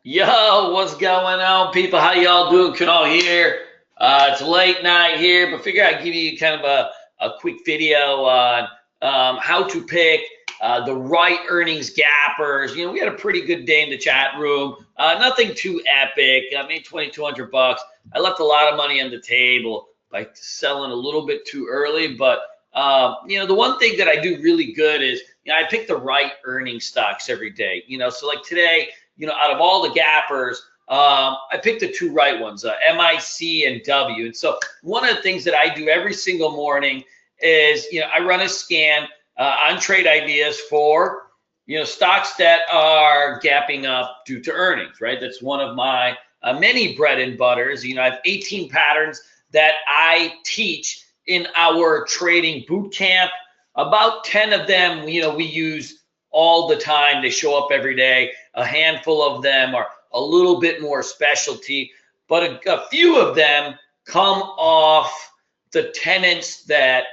Yo, what's going on, people? How y'all doing? Kunal here. It's late night here, but figure I'd give you kind of a quick video on how to pick the right earnings gappers. We had a pretty good day in the chat room. Nothing too epic. I made 2,200 bucks. I left a lot of money on the table by selling a little bit too early, but the one thing that I do really good is I pick the right earning stocks every day. So like today, out of all the gappers, I picked the two right ones, MIC and W. And so one of the things that I do every single morning is, I run a scan on trade ideas for, stocks that are gapping up due to earnings, right? That's one of my many bread and butters. I have 18 patterns that I teach in our trading boot camp. About 10 of them, we use all the time. They show up every day. A handful of them are a little bit more specialty, but a few of them come off the tenets that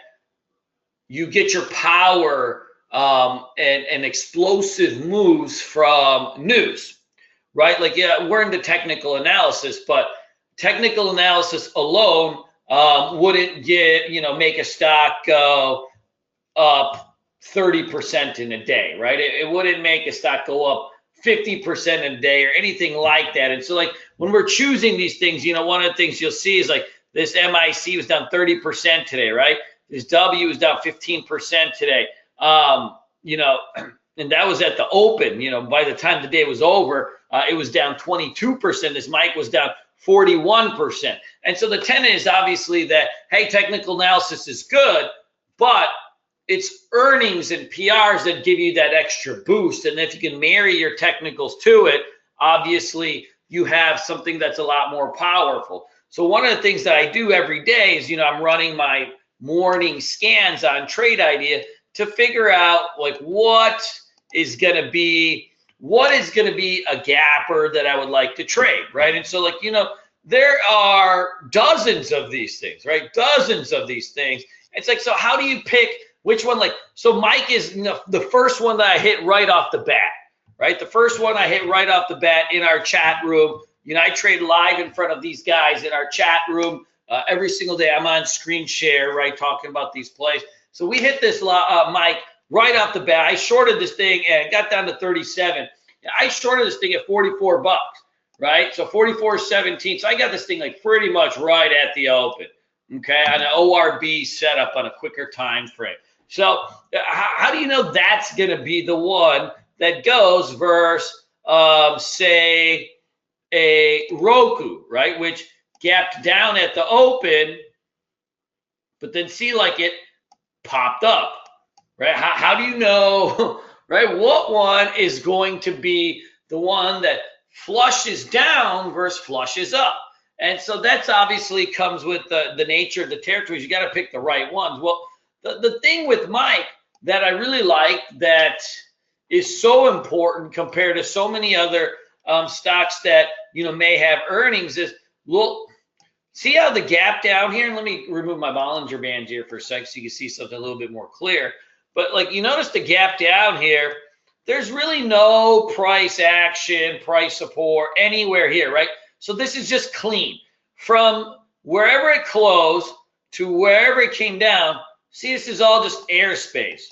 you get your power and explosive moves from news, right? Like, yeah, we're into technical analysis, but technical analysis alone wouldn't make a stock go up 30% in a day, right? It wouldn't make a stock go up 50% in a day or anything like that. And so, like, when we're choosing these things, one of the things you'll see is like this MIC was down 30% today, right? This W was down 15% today. And that was at the open. By the time the day was over, it was down 22%. This mic was down 41%. And so the tenet is obviously that, hey, technical analysis is good, but it's earnings and PRs that give you that extra boost. And if you can marry your technicals to it, obviously you have something that's a lot more powerful. So one of the things that I do every day is, I'm running my morning scans on Trade Idea to figure out like what is going to be a gapper that I would like to trade, right? And so, like, there are dozens of these things, right? Dozens of these things. It's like, so how do you pick which one? Like, so Mike is the first one that I hit right off the bat, right? The first one I hit right off the bat in our chat room. I trade live in front of these guys in our chat room every single day. I'm on screen share, right, talking about these plays. So we hit this Mike right off the bat. I shorted this thing and got down to 37. I shorted this thing at 44 bucks, right? So 44.17. So I got this thing like pretty much right at the open, okay, on an ORB setup on a quicker time frame. So how do you know that's going to be the one that goes versus, say, a Roku, right, which gapped down at the open, but then see like it popped up, right? How do you know, right, what one is going to be the one that flushes down versus flushes up? And so that's obviously comes with the nature of the territories. You got to pick the right ones. Well, the thing with Mike that I really like that is so important compared to so many other stocks that, may have earnings is, look, see how the gap down here, and let me remove my Bollinger Band here for a second so you can see something a little bit more clear. But like, you notice the gap down here, there's really no price action, price support anywhere here, right? So this is just clean. From wherever it closed to wherever it came down, see, this is all just airspace,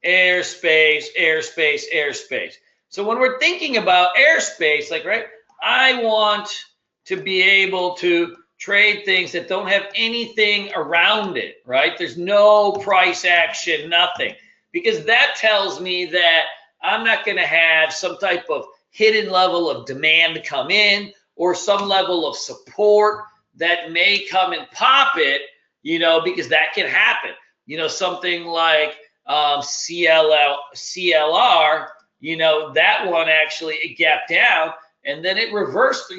airspace, airspace, airspace. So when we're thinking about airspace, like, right, I want to be able to trade things that don't have anything around it, right? There's no price action, nothing, because that tells me that I'm not going to have some type of hidden level of demand come in or some level of support that may come and pop it, because that can happen. Something like CLR, that one actually it gapped down and then it reversed,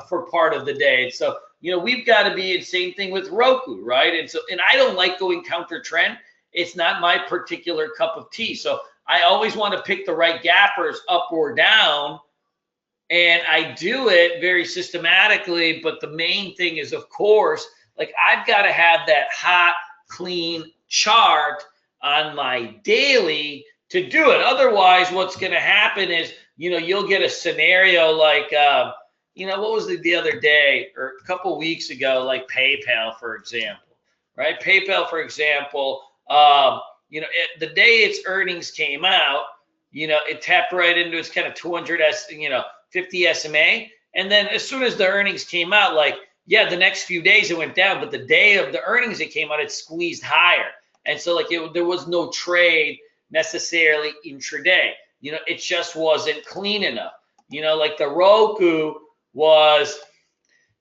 for part of the day. And so, we've got to be the same thing with Roku, right? And I don't like going counter trend. It's not my particular cup of tea. So I always want to pick the right gappers up or down. And I do it very systematically. But the main thing is, of course, like I've got to have that hot, clean chart on my daily to do it. Otherwise, what's going to happen is you'll get a scenario like, what was the other day or a couple weeks ago, like PayPal, for example, right? PayPal, for example, the day its earnings came out, it tapped right into its kind of 50 SMA. And then as soon as the earnings came out, like, yeah, the next few days it went down, but the day of the earnings it came out, it squeezed higher. And so like there was no trade necessarily intraday. It just wasn't clean enough. Like the Roku was,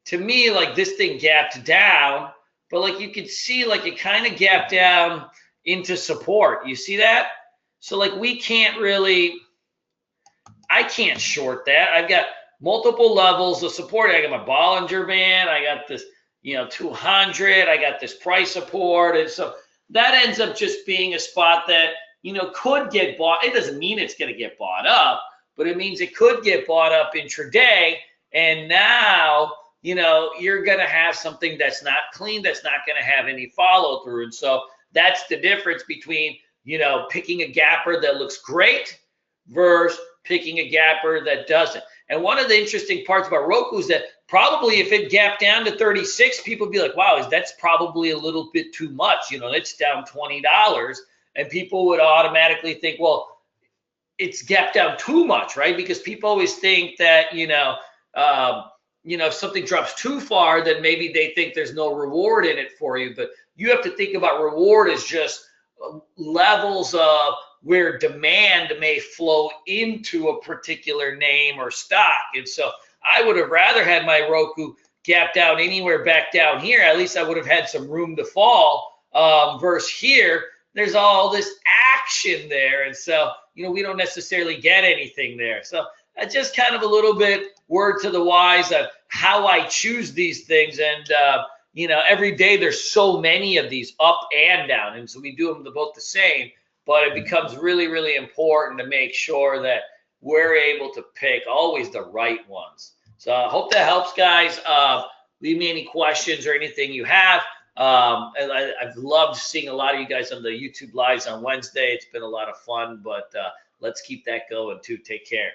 to me, like this thing gapped down, but like you could see like it kind of gapped down into support. You see that? So like I can't short that. I've got multiple levels of support. I got my Bollinger Band. I got this, 200. I got this price support. And so that ends up just being a spot that, could get bought. It doesn't mean it's going to get bought up, but it means it could get bought up intraday. And now, you're going to have something that's not clean, that's not going to have any follow through. And so that's the difference between, picking a gapper that looks great versus picking a gapper that doesn't. And one of the interesting parts about Roku is that probably if it gapped down to 36, people would be like, wow, that's probably a little bit too much. It's down $20. And people would automatically think, well, it's gapped down too much, right? Because people always think that, if something drops too far, then maybe they think there's no reward in it for you. But you have to think about reward as just levels of where demand may flow into a particular name or stock. And so I would have rather had my Roku gap down anywhere back down here. At least I would have had some room to fall versus here. There's all this action there. And so, we don't necessarily get anything there. So that's just kind of a little bit word to the wise of how I choose these things. And, every day there's so many of these up and down. And so we do them both the same. But it becomes really, really important to make sure that we're able to pick always the right ones. So I hope that helps, guys. Leave me any questions or anything you have. And I've loved seeing a lot of you guys on the YouTube Lives on Wednesday. It's been a lot of fun, but let's keep that going too. Take care.